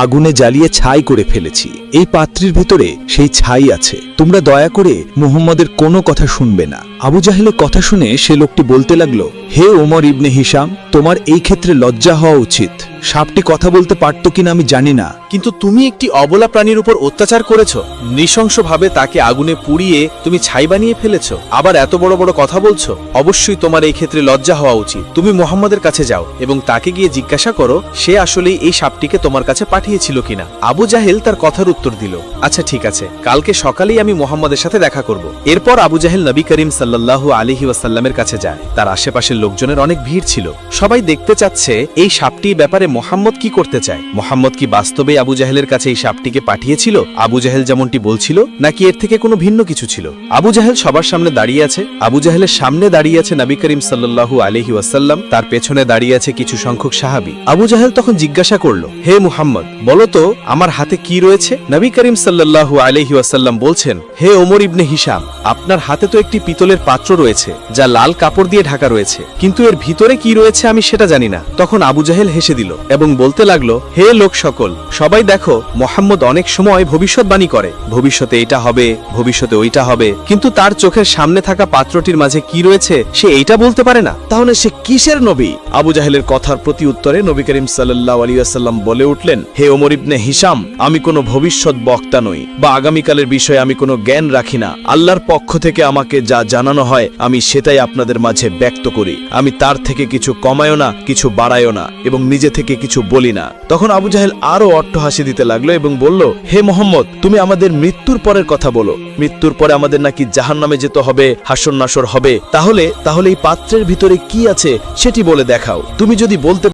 আগুনে জ্বালিয়ে ছাই করে ফেলেছি। এই পাত্রের ভেতরে সেই ছাই আছে। তোমরা দয়া করে মুহাম্মদের কোনো কথা শুনবে না। আবু জাহেলের কথা শুনে সে লোকটি বলতে লাগলো, হে ওমর ইবনে হিশাম, তোমার এই ক্ষেত্রে লজ্জা হওয়া উচিত। সাপটি কথা বলতে পারত কিনা আমি জানি না, কিন্তু তুমি একটি অবলা প্রাণীর উপর অত্যাচার করেছো, নৃশংসভাবে তাকে আগুনে পুড়িয়ে তুমি ছাই বানিয়ে ফেলেছো, আবার এত বড় বড় কথা বলছো। অবশ্যই তোমার এই ক্ষেত্রে লজ্জা হওয়া উচিত। তুমি মুহাম্মদের কাছে যাও এবং তাকে গিয়ে জিজ্ঞাসা করো সে আসলেই এই সাপটিকে তোমার কাছে পাঠিয়েছিল কিনা। আবু জাহেল তার কথার উত্তর দিল, আচ্ছা ঠিক আছে, কালকে সকালেই আমি মুহাম্মদের সাথে দেখা করব। এরপর আবু জাহেল নবী করিম সাল্লাল্লাহু আলাইহি ওয়াসাল্লামের কাছে যায়। তার আশেপাশের লোকজনের অনেক ভিড় ছিল। সবাই দেখতে চাচ্ছে এই সাপটির ব্যাপারে মুহাম্মদ কি করতে চায়। মুহাম্মদ কি বাস্তবে আবু জাহেলের কাছে এই সাপটিকে পাঠিয়েছিল আবু জাহেল যেমনটি বলছিল, নাকি এর থেকে কোনো ভিন্ন কিছু ছিল। আবু জাহেল সবার সামনে দাঁড়িয়ে আছে। আবু জাহেলের সামনে দাঁড়িয়ে আছে নবী করিম সাল্লাল্লাহু আলাইহি ওয়াসাল্লাম, তার পেছনে দাঁড়িয়ে আছে কিছু সংখ্যক সাহাবী। আবু জাহেল তখন জিজ্ঞাসা করলো, হে মুহাম্মদ, বলো তো আমার হাতে কি রয়েছে। নবী করিম সাল্লাল্লাহু আলাইহি ওয়াসাল্লাম বলছেন, হে ওমর ইবনে হিশাম, আপনার হাতে তো একটি পিতলের পাত্র রয়েছে যা লাল কাপড় দিয়ে ঢাকা রয়েছে, কিন্তু এর ভিতরে কি রয়েছে আমি সেটা জানি না। তখন আবু জাহেল হেসে দিল এবং বলতে লাগলো, হে লোক সকল, সবাই দেখো, মুহাম্মদ অনেক সময় ভবিষ্যৎবাণী করে, ভবিষ্যতে এটা হবে, ভবিষ্যতে ওইটা হবে, কিন্তু তার চোখের সামনে থাকা পাত্রটির মাঝে কি রয়েছে সে এইটা বলতে পারে না। তাহলে সে কিসের নবী? আবু জাহেলের কথার প্রতি উত্তরে নবী করিম সাল্লাল্লাহু আলাইহি ওয়াসাল্লাম বলে উঠলেন, হে ওমর ইবনে হিশাম, আমি কোনো ভবিষ্যৎ বক্তা নই বা আগামীকালের বিষয়ে আমি কোনো জ্ঞান রাখি না। আল্লাহর পক্ষ থেকে আমাকে যা জানানো হয় আমি সেটাই আপনাদের মাঝে ব্যক্ত করি। আমি তার থেকে কিছু কমায়ও না, কিছু বাড়ায়ও না এবং নিজে থেকে কিছু বলি না। তখন আবু জাহেল আরো অট্টহাসি দিতে লাগলো এবং বলল, হে মুহাম্মদ, তুমি আমাদের মৃত্যুর পরের কথা বলো। মৃত্যুর পরে আমাদের নাকি জাহান্নামে যেতে হবে, হাসর নাসর হবে। তাহলে এই পাত্রের ভিতরে কি আছে সেটি বলে দেখাও। তুমি যদি বলতে